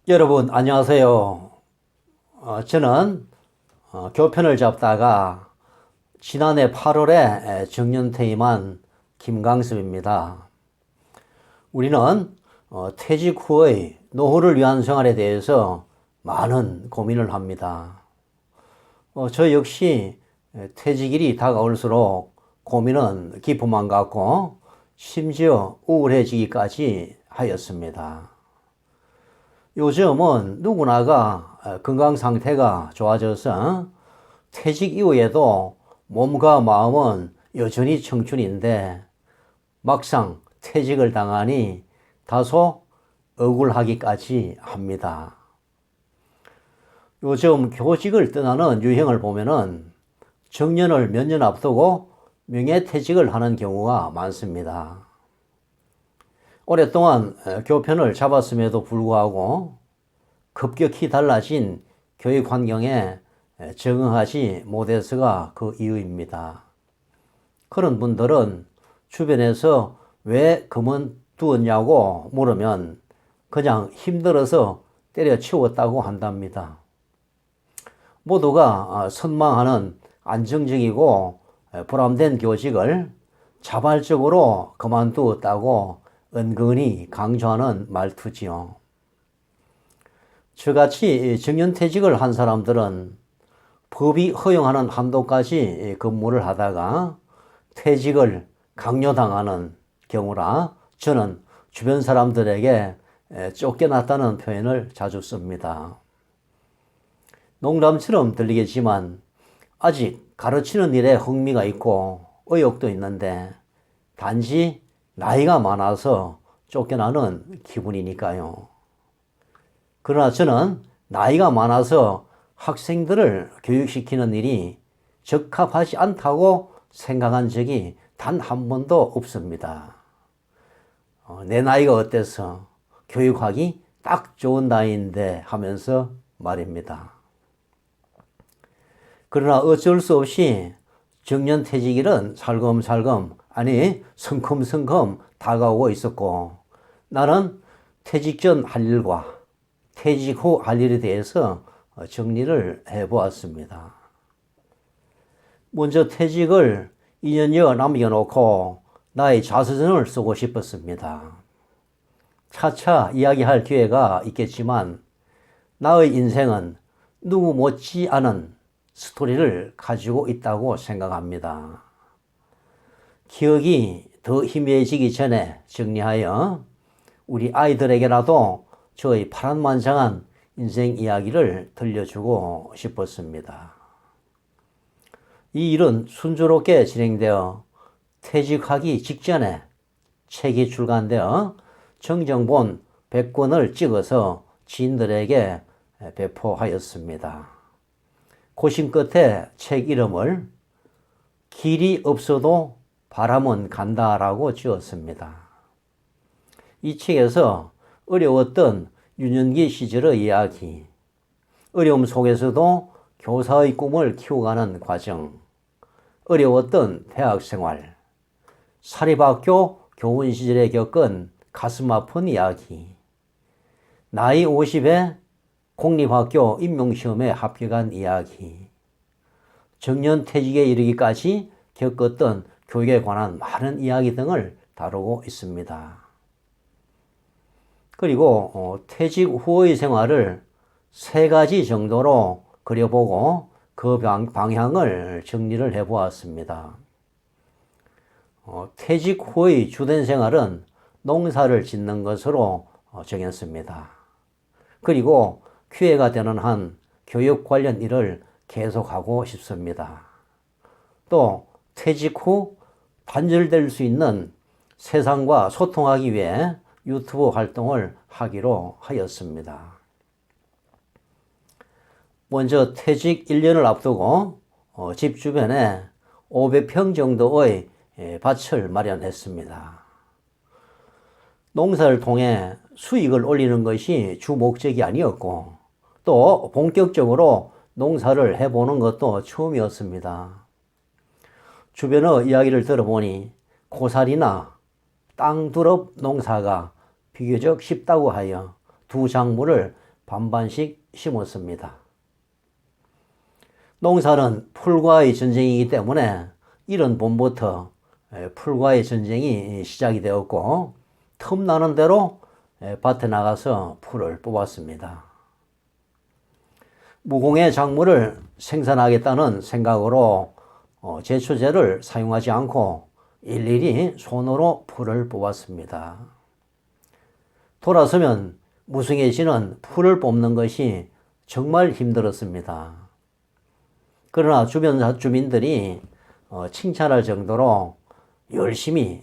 여러분 안녕하세요. 저는 교편을 잡다가 지난해 8월에 정년퇴임한 김강섭입니다. 우리는 퇴직 후의 노후를 위한 생활에 대해서 많은 고민을 합니다. 저 역시 퇴직일이 다가올수록 고민은 깊어만 갔고 심지어 우울해지기까지 하였습니다. 요즘은 누구나가 건강 상태가 좋아져서 퇴직 이후에도 몸과 마음은 여전히 청춘인데 막상 퇴직을 당하니 다소 억울하기까지 합니다. 요즘 교직을 떠나는 유행을 보면은 정년을 몇 년 앞두고 명예퇴직을 하는 경우가 많습니다. 오랫동안 교편을 잡았음에도 불구하고 급격히 달라진 교육 환경에 적응하지 못해서가 그 이유입니다. 그런 분들은 주변에서 왜 그만두었냐고 물으면 그냥 힘들어서 때려치웠다고 한답니다. 모두가 선망하는 안정적이고 보람된 교직을 자발적으로 그만두었다고 은근히 강조하는 말투지요. 저같이 정년퇴직을 한 사람들은 법이 허용하는 한도까지 근무를 하다가 퇴직을 강요당하는 경우라 저는 주변 사람들에게 쫓겨났다는 표현을 자주 씁니다. 농담처럼 들리겠지만 아직 가르치는 일에 흥미가 있고 의욕도 있는데 단지 나이가 많아서 쫓겨나는 기분이니까요. 그러나 저는 나이가 많아서 학생들을 교육시키는 일이 적합하지 않다고 생각한 적이 단 한 번도 없습니다. 내 나이가 어때서 교육하기 딱 좋은 나이인데 하면서 말입니다. 그러나 어쩔 수 없이 정년퇴직일은 살금살금 아니 성큼성큼 다가오고 있었고 나는 퇴직 전 할 일과 퇴직 후 할 일에 대해서 정리를 해보았습니다. 먼저 퇴직을 2년여 남겨놓고 나의 자서전을 쓰고 싶었습니다. 차차 이야기할 기회가 있겠지만 나의 인생은 누구 못지 않은 스토리를 가지고 있다고 생각합니다. 기억이 더 희미해지기 전에 정리하여 우리 아이들에게라도 저의 파란만장한 인생 이야기를 들려주고 싶었습니다. 이 일은 순조롭게 진행되어 퇴직하기 직전에 책이 출간되어 정정본 100권을 찍어서 지인들에게 배포하였습니다. 고심 끝에 책 이름을 길이 없어도 바람은 간다라고 지었습니다. 이 책에서 어려웠던 유년기 시절의 이야기, 어려움 속에서도 교사의 꿈을 키워가는 과정, 어려웠던 대학생활, 사립학교 교원 시절에 겪은 가슴 아픈 이야기, 나이 50에 공립학교 임용시험에 합격한 이야기, 정년퇴직에 이르기까지 겪었던 교육에 관한 많은 이야기 등을 다루고 있습니다. 그리고 퇴직 후의 생활을 3가지 정도로 그려보고 그 방향을 정리를 해보았습니다. 퇴직 후의 주된 생활은 농사를 짓는 것으로 정했습니다. 그리고 기회가 되는 한 교육 관련 일을 계속하고 싶습니다. 또 퇴직 후 단절될 수 있는 세상과 소통하기 위해 유튜브 활동을 하기로 하였습니다. 먼저 퇴직 1년을 앞두고 집 주변에 500평 정도의 밭을 마련했습니다. 농사를 통해 수익을 올리는 것이 주 목적이 아니었고 또 본격적으로 농사를 해보는 것도 처음이었습니다. 주변의 이야기를 들어보니 고사리나 땅두릅 농사가 비교적 쉽다고 하여 두 작물을 반반씩 심었습니다. 농사는 풀과의 전쟁이기 때문에 이른 봄부터 풀과의 전쟁이 시작이 되었고 틈나는 대로 밭에 나가서 풀을 뽑았습니다. 무공해 작물을 생산하겠다는 생각으로 제초제를 사용하지 않고 일일이 손으로 풀을 뽑았습니다. 돌아서면 무승혜 씨는 풀을 뽑는 것이 정말 힘들었습니다. 그러나 주변 주민들이 칭찬할 정도로 열심히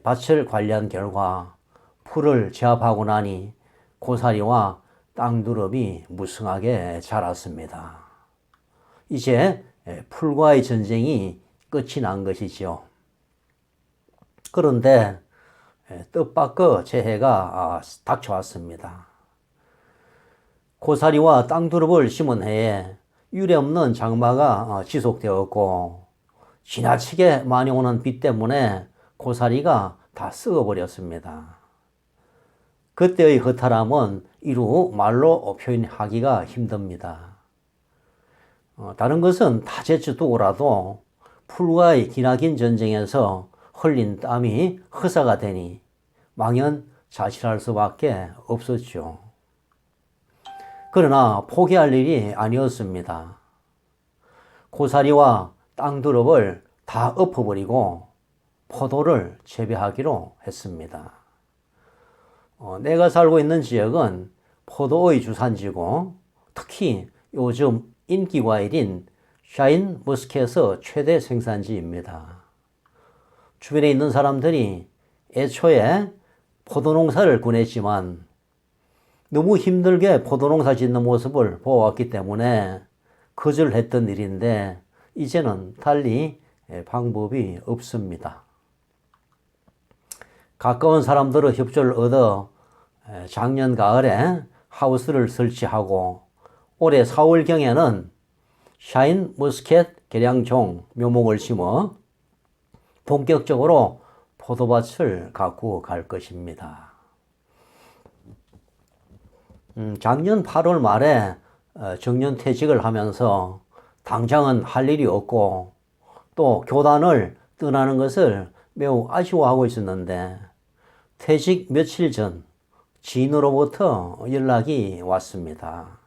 밭을 관리한 결과 풀을 제압하고 나니 고사리와 땅두릅이 무성하게 자랐습니다. 이제 풀과의 전쟁이 끝이 난 것이죠. 그런데 뜻밖의 재해가 닥쳐왔습니다. 고사리와 땅두릅을 심은 해에 유례없는 장마가 지속되었고 지나치게 많이 오는 비 때문에 고사리가 다 썩어버렸습니다. 그때의 허탈함은 이루 말로 표현하기가 힘듭니다. 다른 것은 다 제쳐두고라도 풀과의 기나긴 전쟁에서 흘린 땀이 허사가 되니 망연자실할 수밖에 없었죠. 그러나 포기할 일이 아니었습니다. 고사리와 땅두릅을 다 엎어버리고 포도를 재배하기로 했습니다. 내가 살고 있는 지역은 포도의 주산지고 특히 요즘 인기 과일인 샤인 머스켓의 최대 생산지입니다. 주변에 있는 사람들이 애초에 포도 농사를 권했지만 너무 힘들게 포도 농사 짓는 모습을 보아왔기 때문에 거절했던 일인데 이제는 달리 방법이 없습니다. 가까운 사람들의 협조를 얻어 작년 가을에 하우스를 설치하고 올해 4월경에는 샤인 머스켓 개량종 묘목을 심어 본격적으로 포도밭을 가꾸어 갈 것입니다. 작년 8월 말에 정년퇴직을 하면서 당장은 할 일이 없고 또 교단을 떠나는 것을 매우 아쉬워하고 있었는데 퇴직 며칠 전 지인으로부터 연락이 왔습니다.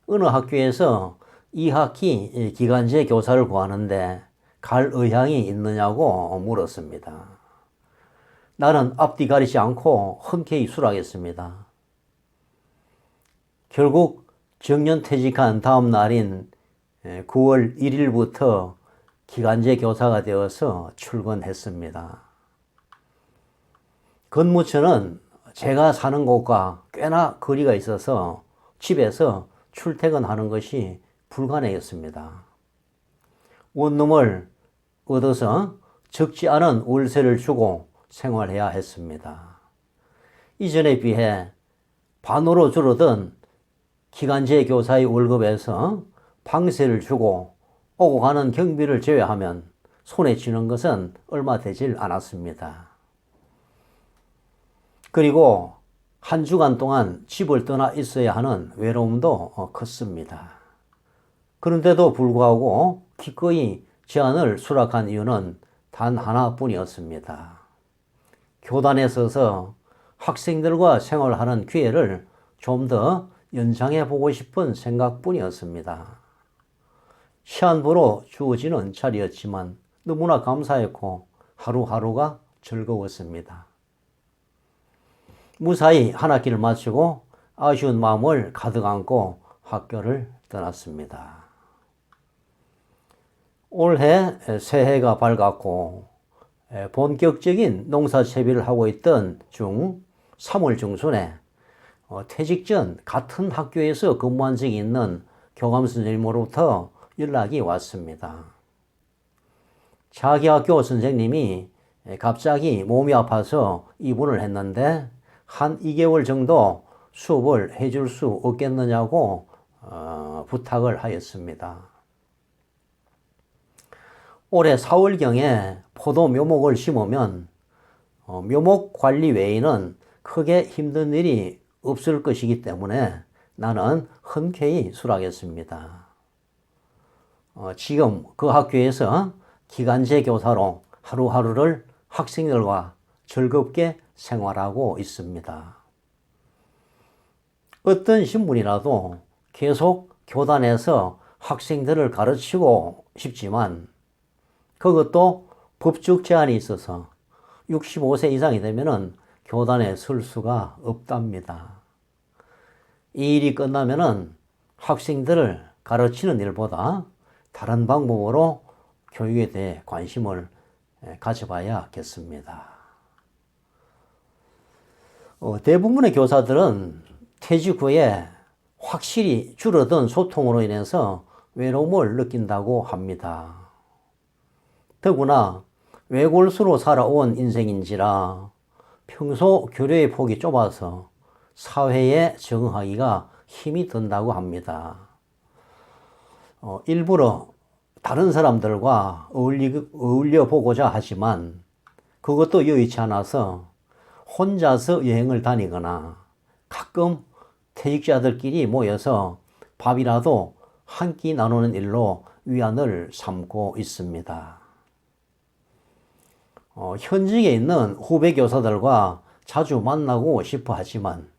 어느 학교에서 2학기 기간제 교사를 구하는데 갈 의향이 있느냐고 물었습니다. 나는 앞뒤 가리지 않고 흔쾌히 수락했습니다. 결국 정년퇴직한 다음 날인 9월 1일부터 기간제 교사가 되어서 출근했습니다. 근무처는 제가 사는 곳과 꽤나 거리가 있어서 집에서 출퇴근하는 것이 불가능했습니다. 원룸을 얻어서 적지 않은 월세를 주고 생활해야 했습니다. 이전에 비해 반으로 줄어든 기간제 교사의 월급에서 방세를 주고 오고 가는 경비를 제외하면 손에 쥐는 것은 얼마 되질 않았습니다. 그리고 한 주간 동안 집을 떠나 있어야 하는 외로움도 컸습니다. 그런데도 불구하고 기꺼이 제안을 수락한 이유는 단 하나뿐이었습니다. 교단에 서서 학생들과 생활하는 기회를 좀 더 연장해 보고 싶은 생각뿐이었습니다. 시한부로 주어지는 자리였지만 너무나 감사했고 하루하루가 즐거웠습니다. 무사히 한 학기를 마치고 아쉬운 마음을 가득 안고 학교를 떠났습니다. 올해 새해가 밝았고 본격적인 농사 채비를 하고 있던 중 3월 중순에 퇴직 전 같은 학교에서 근무한 적이 있는 교감 선생님으로부터 연락이 왔습니다. 자기 학교 선생님이 갑자기 몸이 아파서 입원을 했는데 한 2개월 정도 수업을 해줄 수 없겠느냐고 부탁을 하였습니다. 올해 4월경에 포도 묘목을 심으면 묘목 관리 외에는 크게 힘든 일이 없을 것이기 때문에 나는 흔쾌히 수락했습니다. 지금 그 학교에서 기간제 교사로 하루하루를 학생들과 즐겁게 생활하고 있습니다. 어떤 신분이라도 계속 교단에서 학생들을 가르치고 싶지만 그것도 법적 제한이 있어서 65세 이상이 되면은 교단에 설 수가 없답니다. 이 일이 끝나면은 학생들을 가르치는 일보다 다른 방법으로 교육에 대해 관심을 가져봐야겠습니다. 대부분의 교사들은 퇴직 후에 확실히 줄어든 소통으로 인해서 외로움을 느낀다고 합니다. 더구나 외골수로 살아온 인생인지라 평소 교류의 폭이 좁아서 사회에 적응하기가 힘이 든다고 합니다. 일부러 다른 사람들과 어울려 보고자 하지만 그것도 여의치 않아서 혼자서 여행을 다니거나 가끔 퇴직자들끼리 모여서 밥이라도 한 끼 나누는 일로 위안을 삼고 있습니다. 현직에 있는 후배 교사들과 자주 만나고 싶어 하지만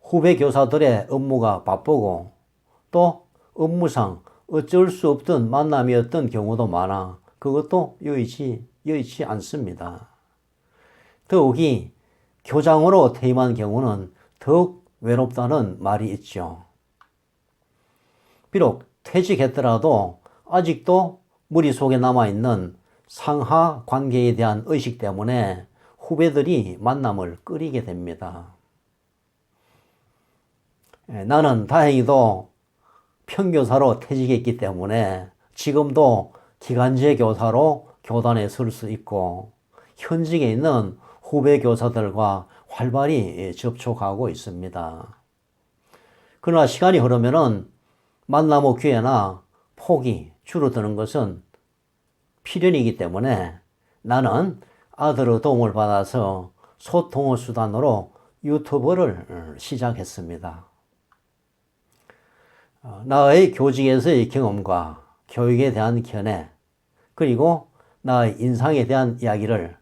후배 교사들의 업무가 바쁘고 또 업무상 어쩔 수 없던 만남이었던 경우도 많아 그것도 여의치 않습니다. 더욱이 교장으로 퇴임한 경우는 더욱 외롭다는 말이 있죠. 비록 퇴직했더라도 아직도 머릿속에 남아있는 상하 관계에 대한 의식 때문에 후배들이 만남을 꺼리게 됩니다. 나는 다행히도 평교사로 퇴직했기 때문에 지금도 기간제 교사로 교단에 설 수 있고 현직에 있는 후배 교사들과 활발히 접촉하고 있습니다. 그러나 시간이 흐르면은 만나무 기회나 폭이 줄어드는 것은 필연이기 때문에 나는 아들의 도움을 받아서 소통의 수단으로 유튜브를 시작했습니다. 나의 교직에서의 경험과 교육에 대한 견해, 그리고 나의 인상에 대한 이야기를,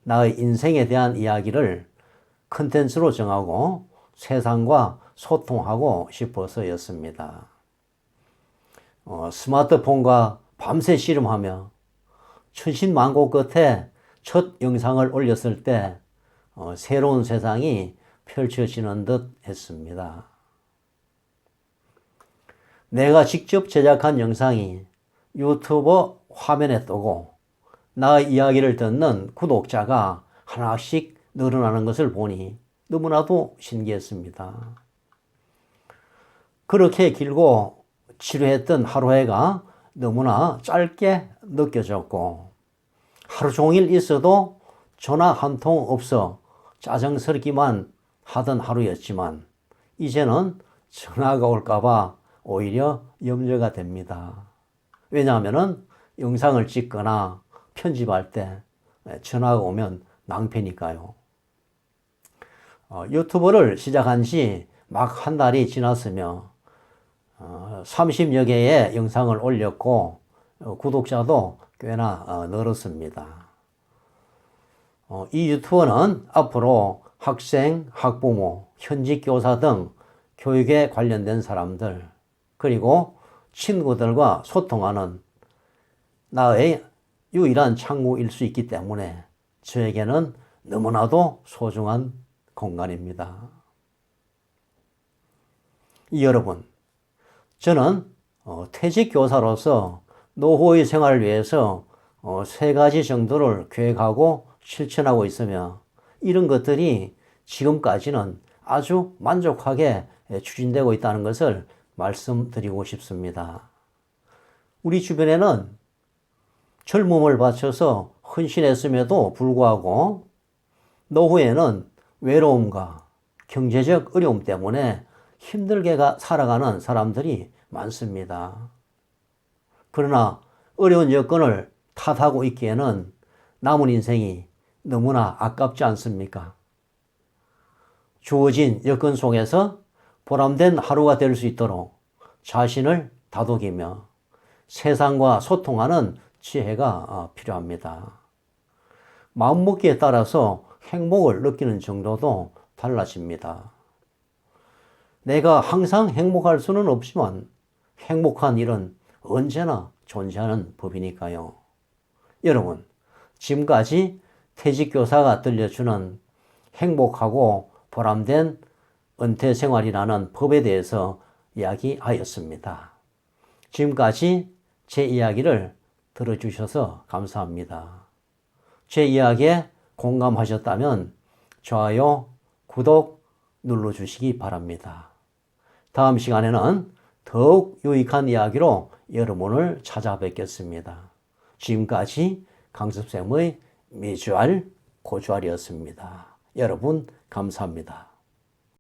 나의 인생에 대한 이야기를 컨텐츠로 정하고 세상과 소통하고 싶어서였습니다. 스마트폰과 밤새 씨름하며 천신만고 끝에 첫 영상을 올렸을 때 새로운 세상이 펼쳐지는 듯 했습니다. 내가 직접 제작한 영상이 유튜브 화면에 뜨고 나의 이야기를 듣는 구독자가 하나씩 늘어나는 것을 보니 너무나도 신기했습니다. 그렇게 길고 지루했던 하루해가 너무나 짧게 느껴졌고 하루 종일 있어도 전화 한 통 없어 짜증스럽기만 하던 하루였지만 이제는 전화가 올까봐 오히려 염려가 됩니다. 왜냐하면 영상을 찍거나 편집할 때 전화가 오면 낭패니까요. 유튜브를 시작한 지 막 한 달이 지났으며 30여 개의 영상을 올렸고 구독자도 꽤나 늘었습니다. 이 유튜브는 앞으로 학생, 학부모, 현직 교사 등 교육에 관련된 사람들 그리고 친구들과 소통하는 나의 유일한 창구일 수 있기 때문에 저에게는 너무나도 소중한 공간입니다. 여러분, 저는 퇴직 교사로서 노후의 생활을 위해서 3가지 정도를 계획하고 실천하고 있으며 이런 것들이 지금까지는 아주 만족하게 추진되고 있다는 것을 말씀드리고 싶습니다. 우리 주변에는 젊음을 바쳐서 헌신했음에도 불구하고 노후에는 외로움과 경제적 어려움 때문에 힘들게 살아가는 사람들이 많습니다. 그러나 어려운 여건을 탓하고 있기에는 남은 인생이 너무나 아깝지 않습니까? 주어진 여건 속에서 보람된 하루가 될 수 있도록 자신을 다독이며 세상과 소통하는 지혜가 필요합니다. 마음먹기에 따라서 행복을 느끼는 정도도 달라집니다. 내가 항상 행복할 수는 없지만 행복한 일은 언제나 존재하는 법이니까요. 여러분, 지금까지 퇴직교사가 들려주는 행복하고 보람된 은퇴생활이라는 법에 대해서 이야기하였습니다. 지금까지 제 이야기를 들어주셔서 감사합니다. 제 이야기에 공감하셨다면 좋아요, 구독 눌러주시기 바랍니다. 다음 시간에는 더욱 유익한 이야기로 여러분을 찾아뵙겠습니다. 지금까지 강습쌤의 매주알 고주알이었습니다. 여러분 감사합니다.